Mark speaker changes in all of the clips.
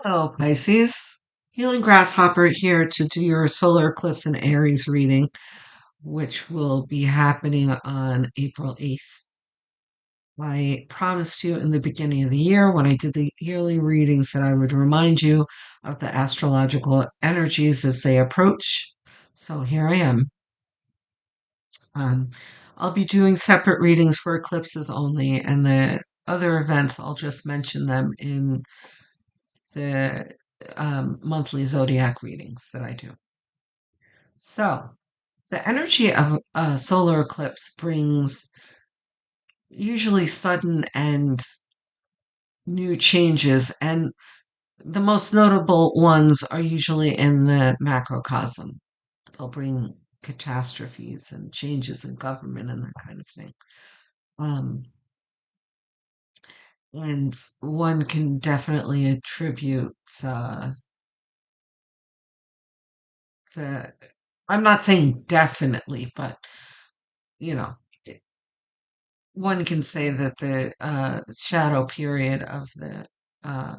Speaker 1: Hello, Pisces. Healing Grasshopper here to do your solar eclipse and Aries reading, which will be happening on April 8th. I promised you in the beginning of the year when I did the yearly readings that I would remind you of the astrological energies as they approach. So here I am. Um, I'll be doing separate readings for eclipses only, and the other events, I'll just mention them in the monthly zodiac readings that I do. So, the energy of a solar eclipse brings usually sudden and new changes, and the most notable ones are usually in the macrocosm. They'll bring catastrophes and changes in government and that kind of thing. Um, and one can definitely attribute the, I'm not saying definitely, but you know, one can say that the shadow period of the uh,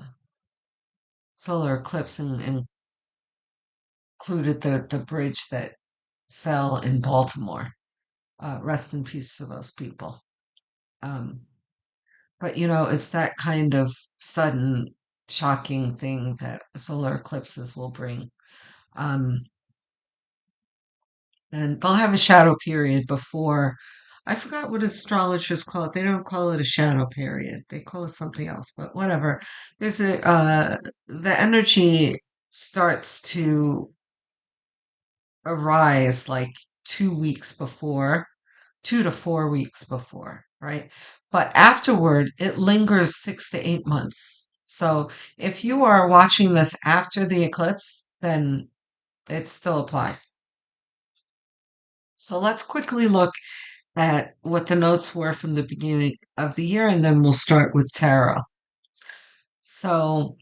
Speaker 1: solar eclipse included the bridge that fell in Baltimore. Rest in peace to those people. Um, but it's that kind of sudden, shocking thing that solar eclipses will bring. Um, and they'll have a shadow period before. I forgot what astrologers call it. They don't call it a shadow period. They call it something else, but whatever. There's the energy starts to arise like 2 weeks before, 2 to 4 weeks before, right? But afterward, it lingers 6 to 8 months. So if you are watching this after the eclipse, then it still applies. So let's quickly look at what the notes were from the beginning of the year, and then we'll start with tarot. So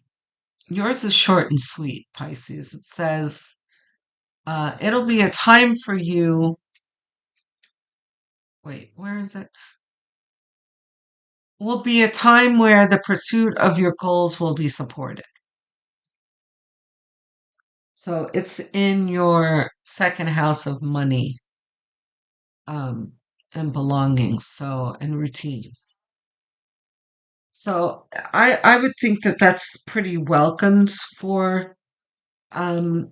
Speaker 1: yours is short and sweet, Pisces. It says, it'll be a time for you. Wait, where is it? Will be a time where the pursuit of your goals will be supported. So it's in your second house of money, um, and belongings, so and routines. So I would think that that's pretty welcomed for um,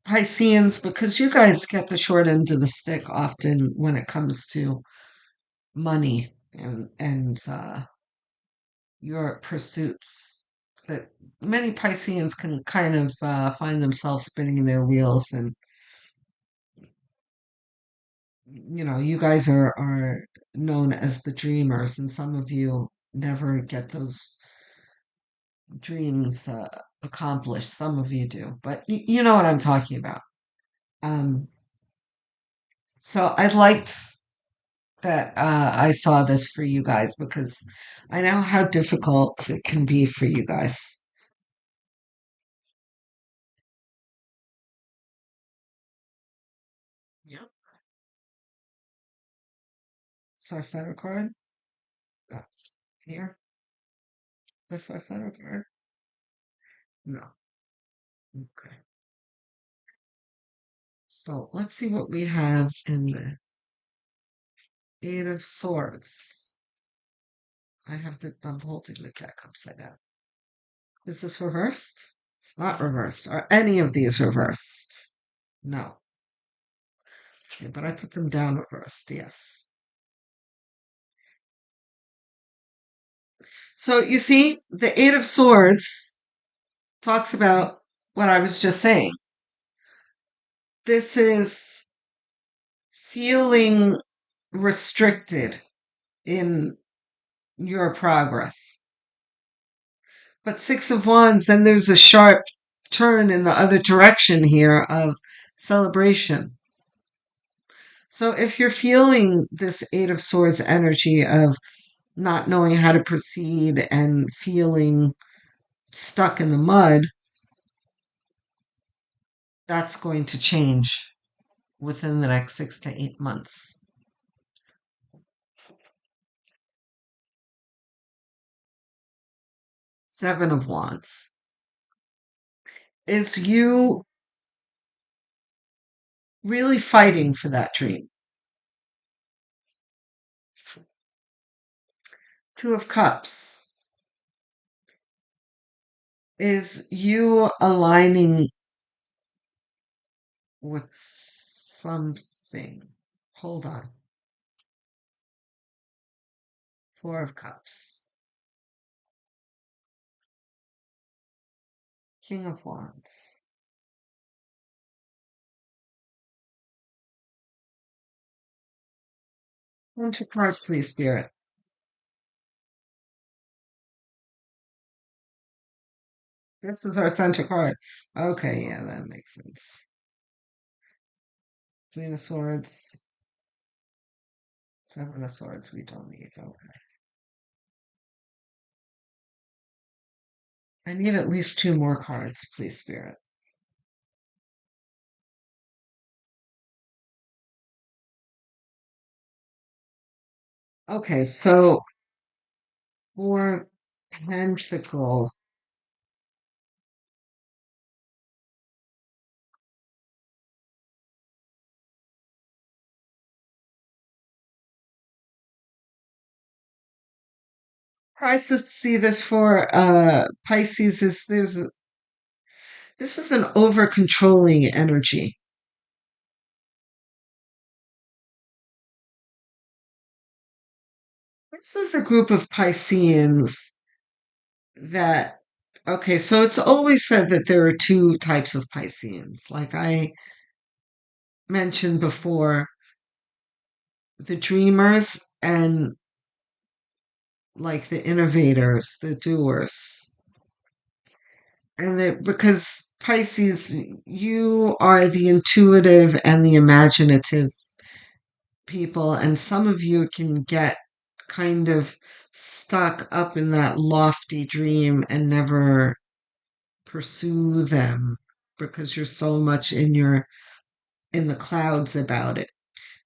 Speaker 1: Pisceans because you guys get the short end of the stick often when it comes to money and your pursuits. That many Pisceans can kind of find themselves spinning in their wheels, and you guys are known as the dreamers, and some of you never get those dreams accomplished. Some of you do, but you know what I'm talking about. Um, so I liked that I saw this for you guys because I know how difficult it can be for you guys. Yep. Source that record. Here. The source that record. No. Okay. So let's see what we have in the Eight of Swords. I'm holding the deck upside down. Is this reversed? It's not reversed. Are any of these reversed? No. Okay, but I put them down reversed, yes. So you see, the Eight of Swords talks about what I was just saying. This is feeling restricted in your progress. But Six of Wands, then there's a sharp turn in the other direction here of celebration. So if you're feeling this Eight of Swords energy of not knowing how to proceed and feeling stuck in the mud, that's going to change within the next 6 to 8 months. Seven of Wands. is you really fighting for that dream. Two of Cups is you aligning with something. Hold on. Four of Cups. King of Wands. Enter cards, please, Spirit. This is our center card. Okay, yeah, that makes sense. Queen of Swords. Seven of Swords, we don't need. Okay. I need at least two more cards, please, Spirit. Okay, so for Pentacles, price to see this for Pisces is this is an over controlling energy. This is a group of Pisceans that okay, so it's always said that there are two types of Pisceans. Like I mentioned before, the dreamers and like the innovators, the doers. And because Pisces, you are the intuitive and the imaginative people, and some of you can get kind of stuck up in that lofty dream and never pursue them because you're so much in the clouds about it.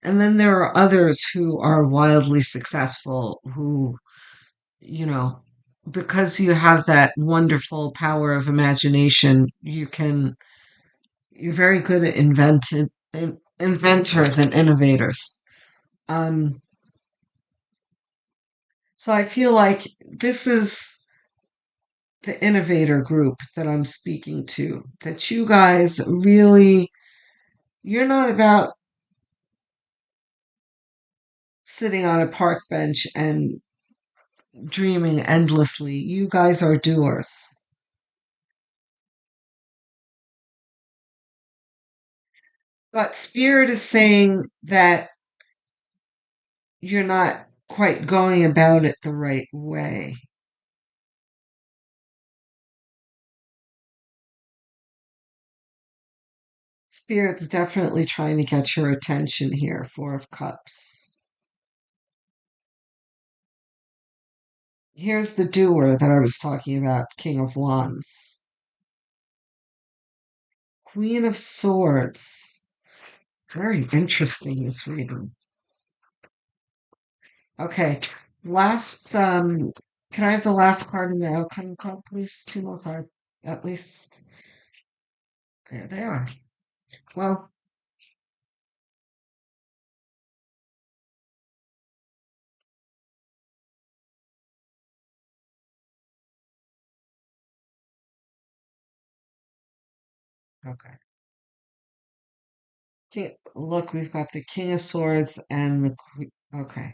Speaker 1: And then there are others who are wildly successful who, you know, because you have that wonderful power of imagination, you're very good at inventors and innovators. Um, so I feel like this is the innovator group that I'm speaking to, that you guys really, you're not about sitting on a park bench and dreaming endlessly. You guys are doers. But Spirit is saying that you're not quite going about it the right way. Spirit's definitely trying to get your attention here, Four of Cups. Here's the doer that I was talking about, King of Wands. Queen of Swords. Very interesting, this reading. Okay, last, can I have the last card in the outcome card, please? Two more cards, at least. There they are. Well, okay. Look, we've got the King of Swords and the Queen. Okay,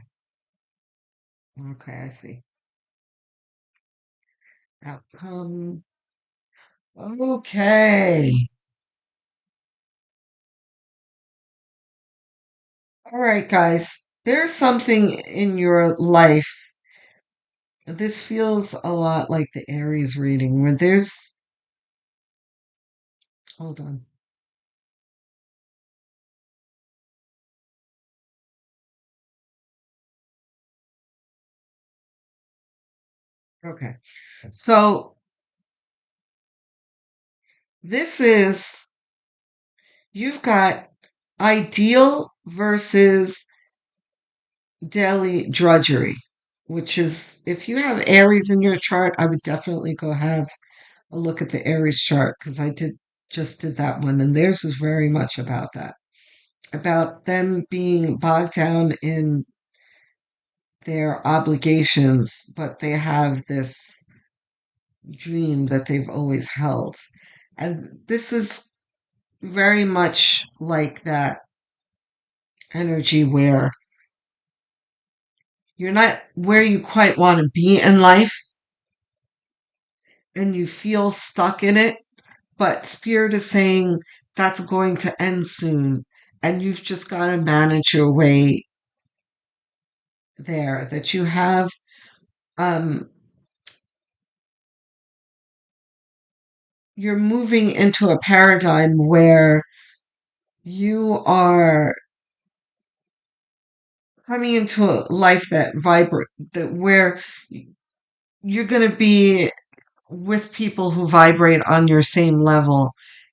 Speaker 1: okay, I see. Outcome. Okay. All right, guys. There's something in your life. This feels a lot like the Aries reading, where there's. Hold on. Okay. So this is. You've got ideal versus daily drudgery, which is. If you have Aries in your chart, I would definitely go have a look at the Aries chart because I did that one, and theirs was very much about that, about them being bogged down in their obligations, but they have this dream that they've always held. And this is very much like that energy where you're not where you quite want to be in life and you feel stuck in it, but Spirit is saying that's going to end soon. And you've just got to manage your way there, that you have, um, you're moving into a paradigm where you are coming into a life that vibrate, that where you're going to be with people who vibrate on your same level,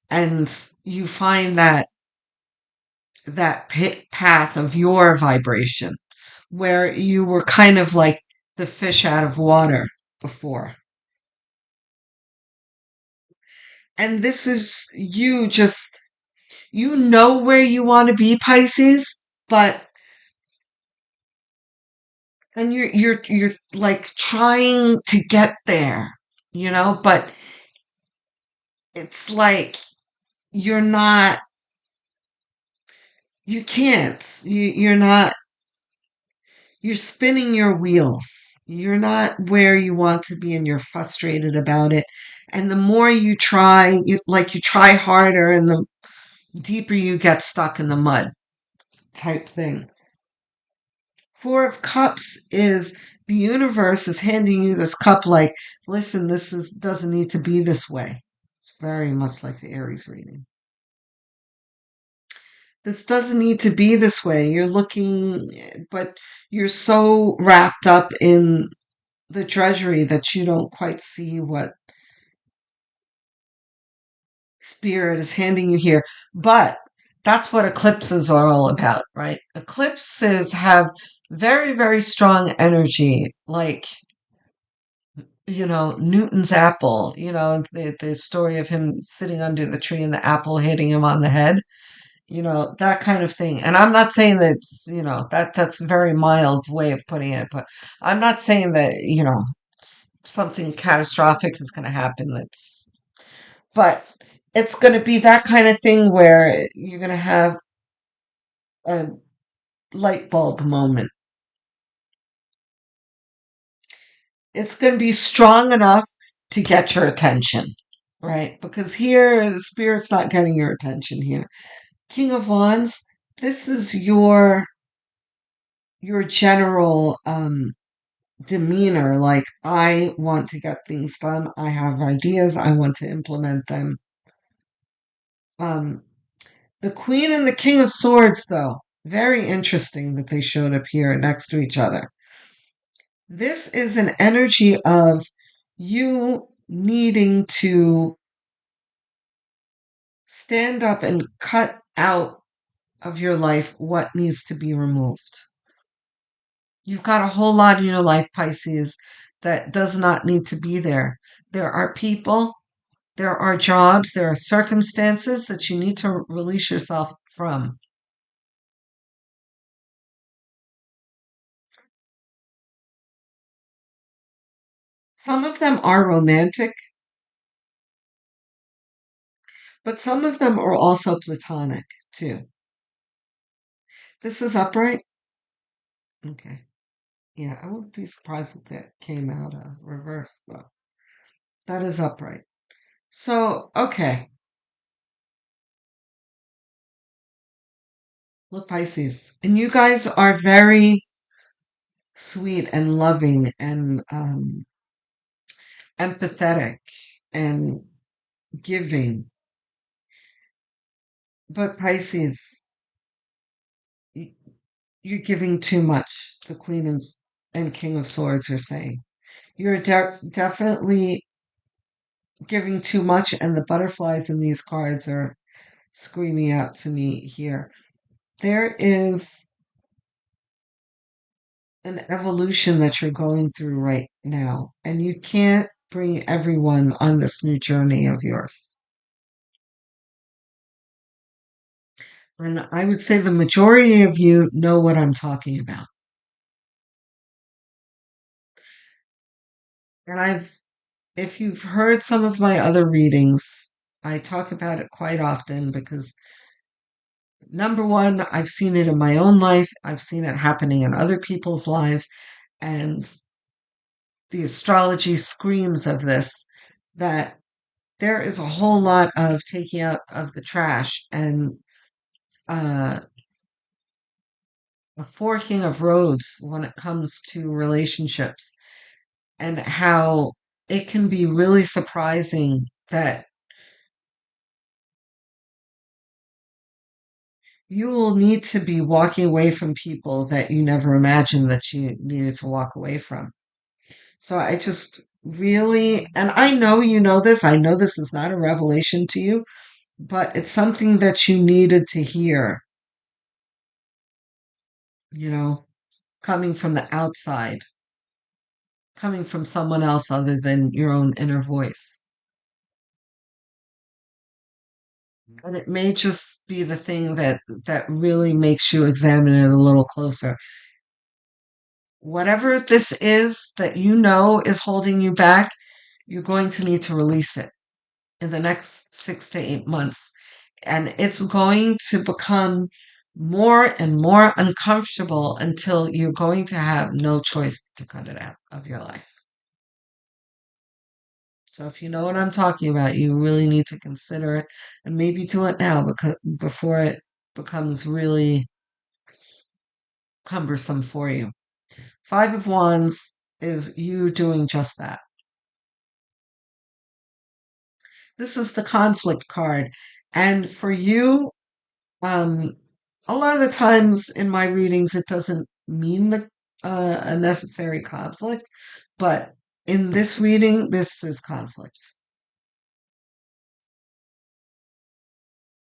Speaker 1: and you find that path of your vibration where you were kind of like the fish out of water before. And this is you just, you know where you want to be, Pisces, but and you're like trying to get there, but it's like you're not, you can't, you're not, you're spinning your wheels. You're not where you want to be and you're frustrated about it. And the more you try, you try harder and the deeper you get stuck in the mud type thing. Four of Cups is the universe is handing you this cup like, listen, this is doesn't need to be this way. It's very much like the Aries reading. This doesn't need to be this way. You're looking, but you're so wrapped up in the treasury that you don't quite see what spirit is handing you here. But that's what eclipses are all about, right? Eclipses have very, very strong energy, like, Newton's apple, the story of him sitting under the tree and the apple hitting him on the head, that kind of thing. And I'm not saying that, that's a very mild way of putting it, but I'm not saying that, something catastrophic is going to happen. But it's going to be that kind of thing where you're going to have a light bulb moment. It's going to be strong enough to get your attention, right? Because here, the spirit's not getting your attention here. King of Wands, this is your general demeanor. Like, I want to get things done. I have ideas. I want to implement them. Um, the Queen and the King of Swords, though, very interesting that they showed up here next to each other. This is an energy of you needing to stand up and cut out of your life what needs to be removed. You've got a whole lot in your life, Pisces, that does not need to be there. There are people, there are jobs, there are circumstances that you need to release yourself from. Some of them are romantic, but some of them are also platonic too. This is upright. Okay. Yeah, I wouldn't be surprised if that came out reverse though. That is upright. So, okay. Look, Pisces. And you guys are very sweet and loving and empathetic and giving. But Pisces, y- you're giving too much. The Queen and King of Swords are saying. You're definitely giving too much, and the butterflies in these cards are screaming out to me here. There is an evolution that you're going through right now, and you can't bring everyone on this new journey of yours. And I would say the majority of you know what I'm talking about. And if you've heard some of my other readings, I talk about it quite often because number one, I've seen it in my own life, I've seen it happening in other people's lives, and the astrology screams of this that there is a whole lot of taking out of the trash and uh, a forking of roads when it comes to relationships, and how it can be really surprising that you will need to be walking away from people that you never imagined that you needed to walk away from. So I just really, and I know you know this, I know this is not a revelation to you, but it's something that you needed to hear, you know, coming from the outside, coming from someone else other than your own inner voice. And it may just be the thing that really makes you examine it a little closer. Whatever this is that you know is holding you back, you're going to need to release it in the next 6 to 8 months. And it's going to become more and more uncomfortable until you're going to have no choice to cut it out of your life. So if you know what I'm talking about, you really need to consider it and maybe do it now because before it becomes really cumbersome for you. Five of Wands is you doing just that. This is the conflict card. And for you, um, a lot of the times in my readings, it doesn't mean a necessary conflict, but in this reading, this is conflict.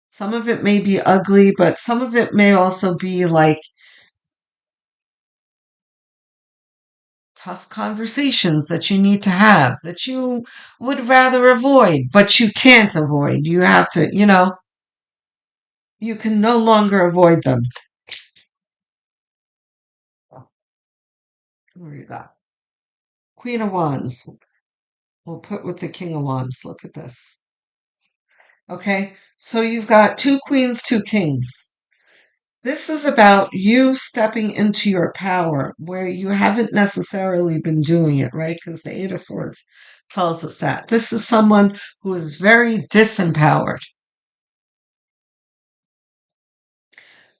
Speaker 1: Some of it may be ugly, but some of it may also be like tough conversations that you need to have that you would rather avoid, but you can't avoid. You have to, you can no longer avoid them. What do you got? Queen of Wands. We'll put with the King of Wands. Look at this. Okay, so you've got two queens, two kings. This is about you stepping into your power where you haven't necessarily been doing it, right? Because the Eight of Swords tells us that. This is someone who is very disempowered.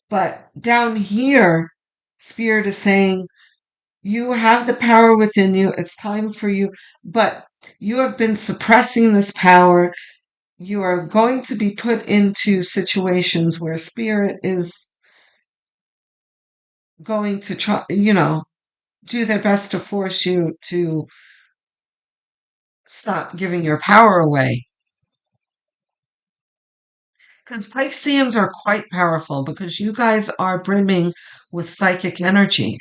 Speaker 1: But down here, Spirit is saying, you have the power within you. It's time for you. But you have been suppressing this power. You are going to be put into situations where Spirit is going to try, do their best to force you to stop giving your power away. Because Pisceans are quite powerful because you guys are brimming with psychic energy.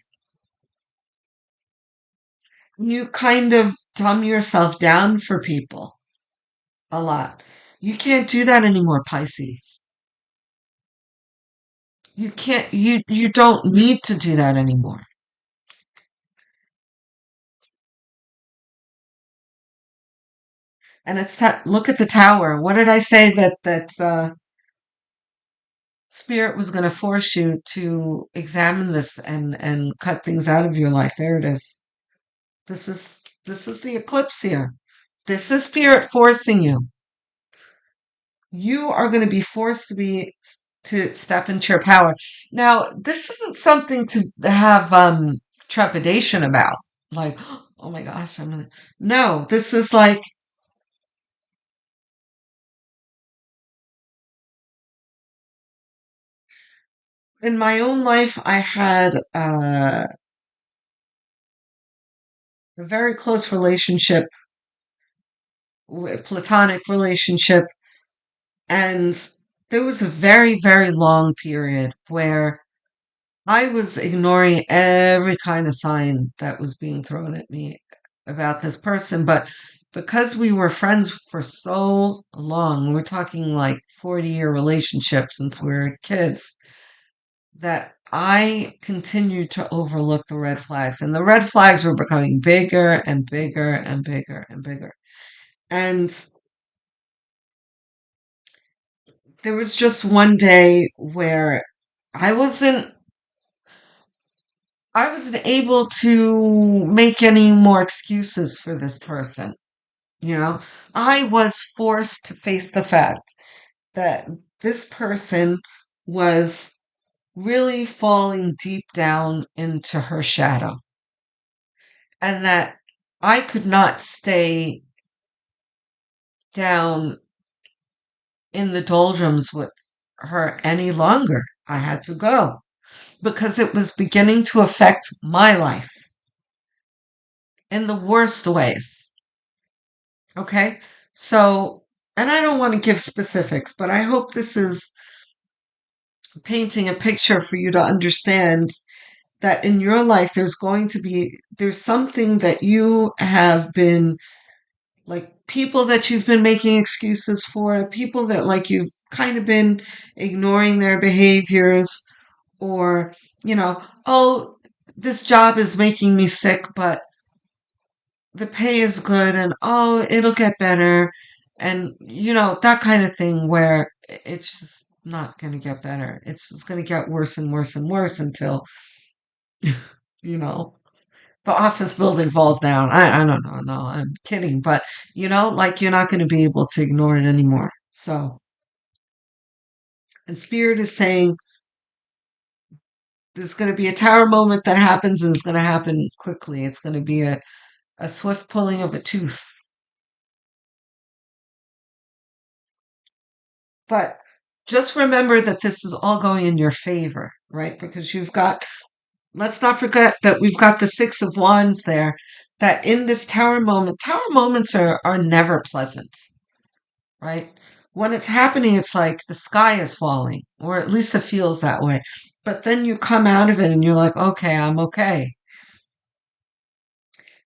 Speaker 1: You kind of dumb yourself down for people a lot. You can't do that anymore, Pisces. You can't, you don't need to do that anymore. And look at the tower. What did I say that Spirit was going to force you to examine this and cut things out of your life? There it is. This is the eclipse here. This is Spirit forcing you. You are going to be forced to step into your power. Now, this isn't something to have trepidation about. Like, oh my gosh, I'm gonna. No, this is like in my own life. I had a very close relationship, platonic relationship, and there was a very, very long period where I was ignoring every kind of sign that was being thrown at me about this person, but because we were friends for so long, we're talking like 40-year relationship since we were kids, that I continued to overlook the red flags. And the red flags were becoming bigger and bigger and bigger and bigger. And there was just one day where I wasn't I wasn't able to make any more excuses for this person. You know, I was forced to face the fact that this person was really falling deep down into her shadow, and that I could not stay down in the doldrums with her any longer. I had to go because it was beginning to affect my life in the worst ways. Okay? So, and I don't want to give specifics, but I hope this is painting a picture for you to understand that in your life there's something that you have been, like, people that you've been making excuses for, people that, like, you've kind of been ignoring their behaviors, or, oh, this job is making me sick, but the pay is good, and oh, it'll get better, and that kind of thing, where it's just not going to get better. It's just going to get worse and worse and worse until you know the office building falls down. I don't know. No, I'm kidding. But, like, you're not going to be able to ignore it anymore. So, and Spirit is saying there's going to be a tower moment that happens, and it's going to happen quickly. It's going to be a swift pulling of a tooth. But just remember that this is all going in your favor, right? Because let's not forget that we've got the Six of Wands there, that in this tower moments are never pleasant, right? When it's happening, it's like the sky is falling, or at least it feels that way. But then you come out of it and you're like, okay, I'm okay.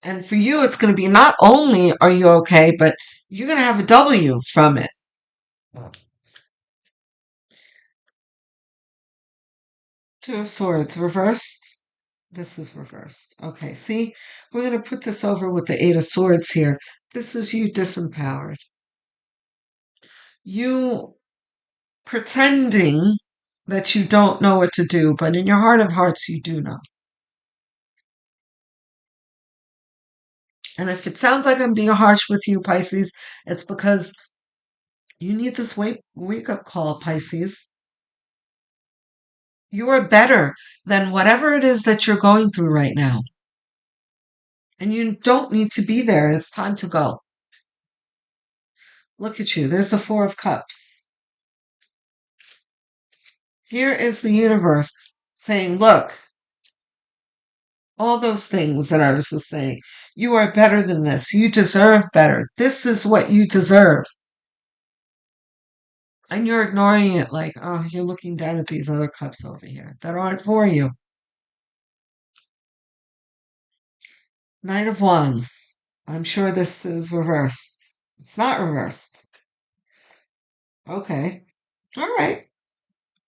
Speaker 1: And for you, it's going to be, not only are you okay, but you're going to have a W from it. Two of Swords reversed. This is reversed. Okay, see, we're going to put this over with the Eight of Swords here. This is you disempowered. You pretending that you don't know what to do, but in your heart of hearts, you do know. And if it sounds like I'm being harsh with you, Pisces, it's because you need this wake up call, Pisces. You are better than whatever it is that you're going through right now. And you don't need to be there. It's time to go. Look at you. There's the Four of Cups. Here is the universe saying, look, all those things that I was just saying, you are better than this. You deserve better. This is what you deserve. And you're ignoring it, like, oh, you're looking down at these other cups over here that aren't for you. Knight of Wands. I'm sure this is reversed. It's not reversed. Okay. All right.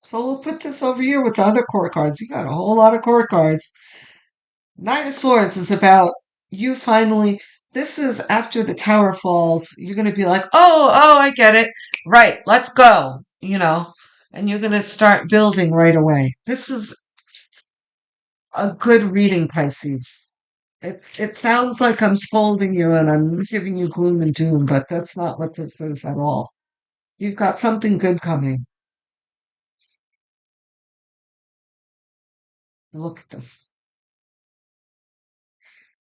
Speaker 1: So we'll put this over here with the other court cards. You got a whole lot of court cards. Knight of Swords is about you finally. This is after the tower falls. You're going to be like, oh, I get it. Right. Let's go. And you're going to start building right away. This is a good reading, Pisces. It sounds like I'm scolding you and I'm giving you gloom and doom, but that's not what this is at all. You've got something good coming. Look at this.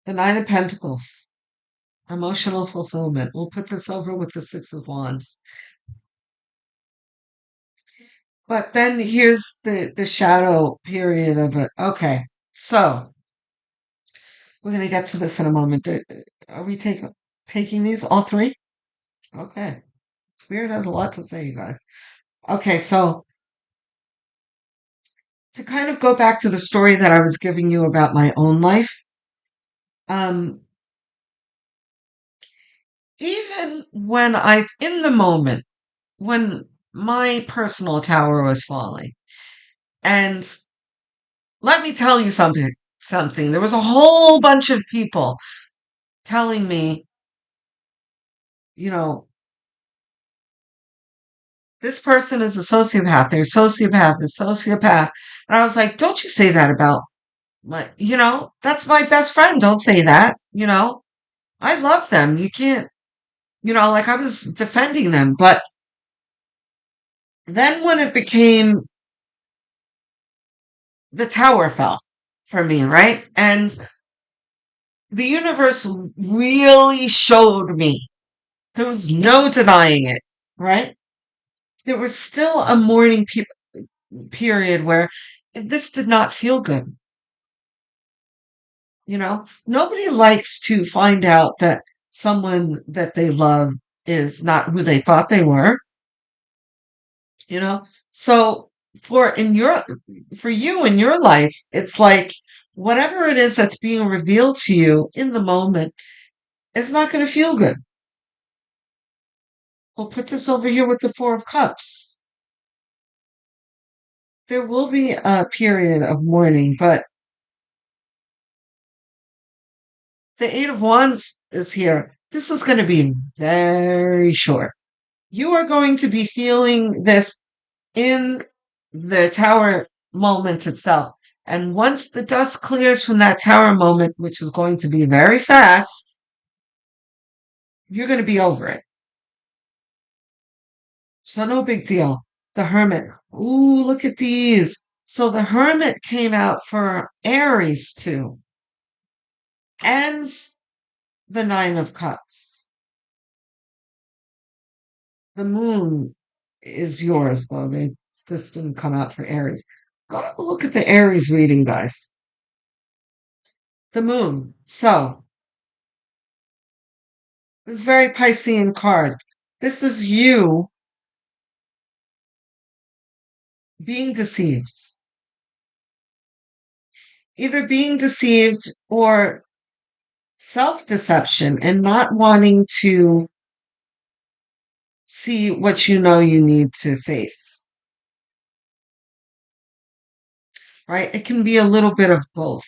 Speaker 1: The Nine of Pentacles. Emotional fulfillment. We'll put this over with the Six of Wands. But then here's the shadow period of it. Okay. So we're going to get to this in a moment. Are we taking these, all three? Okay. Spirit has a lot to say, you guys. Okay, so to kind of go back to the story that I was giving you about my own life, um, Even when in the moment, when my personal tower was falling, and let me tell you something. There was a whole bunch of people telling me, you know, this person is a sociopath. They're a sociopath, a sociopath. And I was like, don't you say that about that's my best friend. Don't say that. I love them. You can't, like I was defending them. But then when it became the tower fell for me, right? And the universe really showed me. There was no denying it, right? There was still a mourning period where this did not feel good. Nobody likes to find out that someone that they love is not who they thought they were, you know? So for you in your life, it's like whatever it is that's being revealed to you in the moment is not going to feel good. We'll put this over here with the Four of Cups. There will be a period of mourning, but the Eight of Wands is here. This is going to be very short. You are going to be feeling this in the tower moment itself. And once the dust clears from that tower moment, which is going to be very fast, you're going to be over it. So no big deal. The Hermit. Ooh, look at these. So the Hermit came out for Aries too. And the Nine of Cups. The Moon is yours, though. This didn't come out for Aries. Go have a look at the Aries reading, guys. The Moon. So, this very Piscean card. This is you being deceived. Either being deceived or self-deception and not wanting to see what you know you need to face. Right? It can be a little bit of both.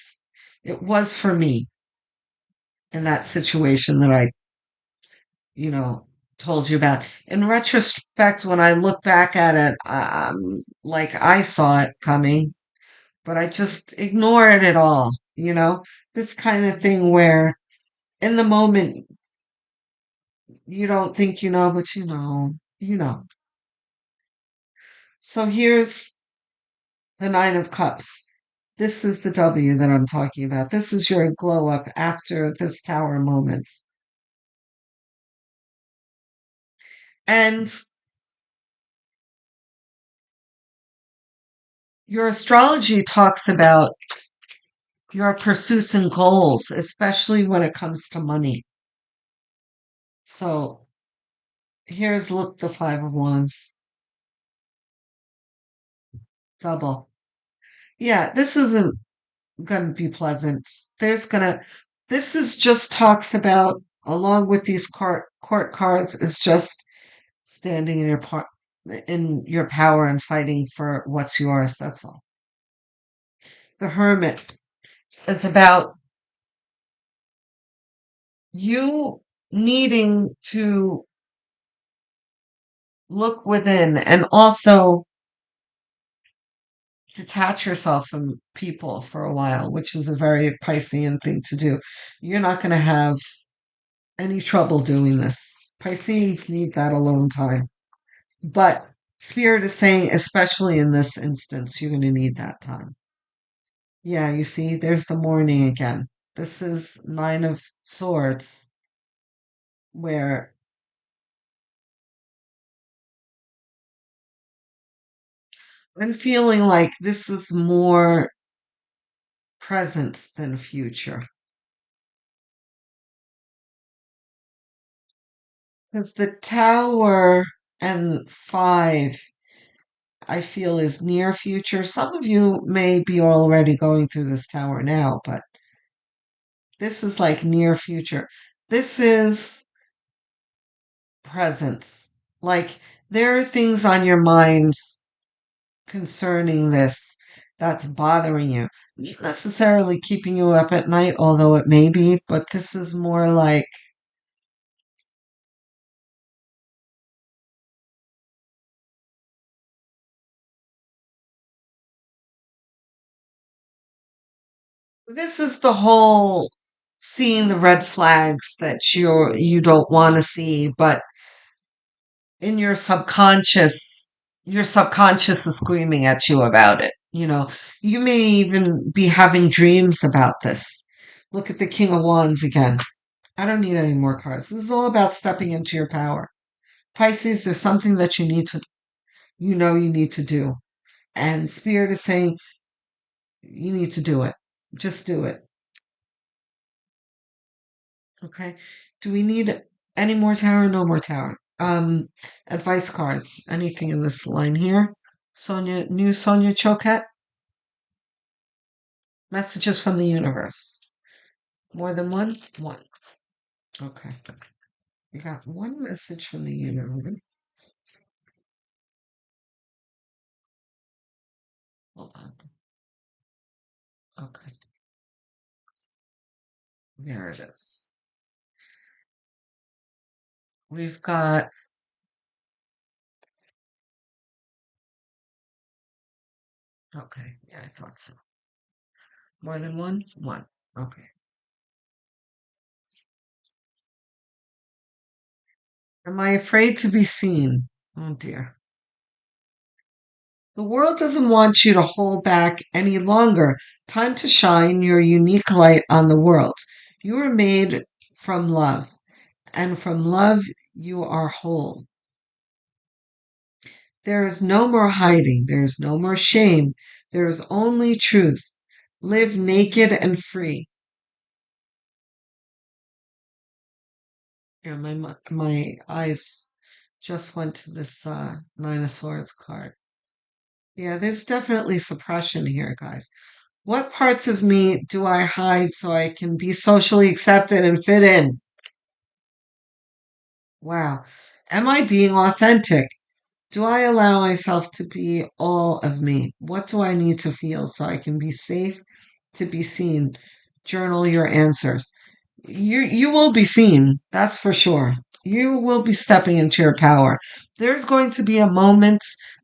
Speaker 1: It was for me in that situation that I, you know, told you about. In retrospect, when I look back at it, like I saw it coming, but I just ignored it all. This kind of thing where in the moment you don't think you know, but you know. So here's the Nine of Cups. This is the W that I'm talking about. This is your glow up after this tower moment. And your astrology talks about your pursuits and goals, especially when it comes to money. So here's look the Five of Wands. Double. Yeah, this isn't going to be pleasant. This is just talks about, along with these court cards, is just standing in your power and fighting for what's yours. That's all. The Hermit is about you needing to look within and also detach yourself from people for a while, which is a very Piscean thing to do. You're not going to have any trouble doing this. Pisceans need that alone time. But Spirit is saying, especially in this instance, you're going to need that time. Yeah, you see, there's the mourning again. This is Nine of Swords, where I'm feeling like this is more present than future. Because the Tower and Five, I feel, is near future. Some of you may be already going through this tower now, but this is like near future. This is presence. Like there are things on your mind concerning this that's bothering you. Not necessarily keeping you up at night, although it may be, but this is more like this is the whole seeing the red flags that you don't want to see, but in your subconscious is screaming at you about it. You may even be having dreams about this. Look at the King of Wands again. I don't need any more cards. This is all about stepping into your power. Pisces, there's something that you need to do. And Spirit is saying you need to do it. Just do it. Okay. Do we need any more tower? No more tower. Advice cards. Anything in this line here? Sonia Choquette. Messages from the universe. More than one? One. Okay. We got one message from the universe. Hold on. Okay. There it is. We've got, okay. Yeah, I thought so. More than one? One. Okay. Am I afraid to be seen? Oh dear. The world doesn't want you to hold back any longer. Time to shine your unique light on the world. You are made from love, and from love you are whole. There is no more hiding. There is no more shame. There is only truth. Live naked and free. Yeah, my eyes just went to this Nine of Swords card. Yeah, there's definitely suppression here, guys. What parts of me do I hide so I can be socially accepted and fit in? Wow. Am I being authentic? Do I allow myself to be all of me? What do I need to feel so I can be safe to be seen? Journal your answers. You will be seen, that's for sure. You will be stepping into your power. There's going to be a moment,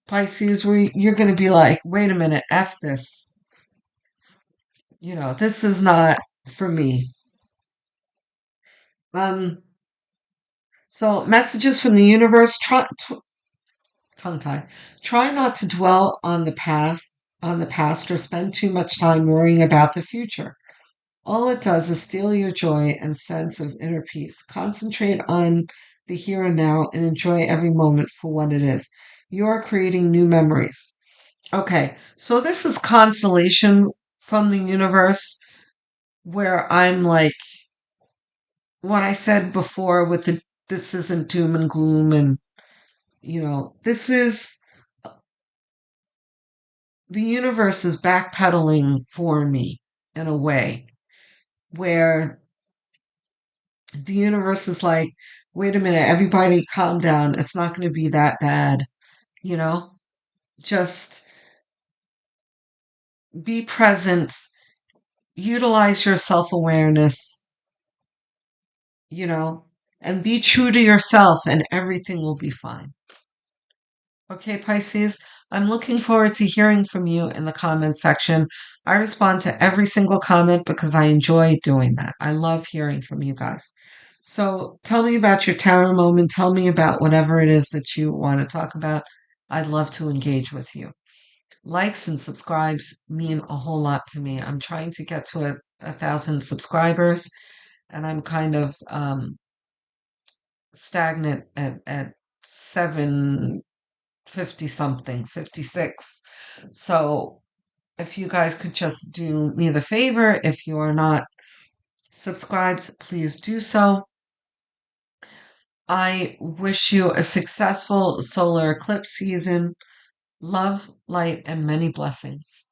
Speaker 1: Pisces, where you're going to be like, wait a minute, F this. This is not for me. Um, so messages from the universe, tongue tie. Try not to dwell on the past or spend too much time worrying about the future. All it does is steal your joy and sense of inner peace. Concentrate on the here and now and enjoy every moment for what it is. You are creating new memories. Okay, so this is consolation from the universe where I'm like what I said before with this isn't doom and gloom, and this is the universe is backpedaling for me in a way where the universe is like, wait a minute, everybody calm down. It's not going to be that bad, you know? Just be present, utilize your self awareness, you know, and be true to yourself, and everything will be fine. Okay, Pisces, I'm looking forward to hearing from you in the comments section. I respond to every single comment because I enjoy doing that. I love hearing from you guys. So tell me about your tarot moment. Tell me about whatever it is that you want to talk about. I'd love to engage with you. Likes and subscribes mean a whole lot to me. I'm trying to get to a thousand subscribers, and I'm kind of stagnant at 750 something, 56. So if you guys could just do me the favor, if you are not subscribed, please do so. I wish you a successful solar eclipse season. Love, light, and many blessings.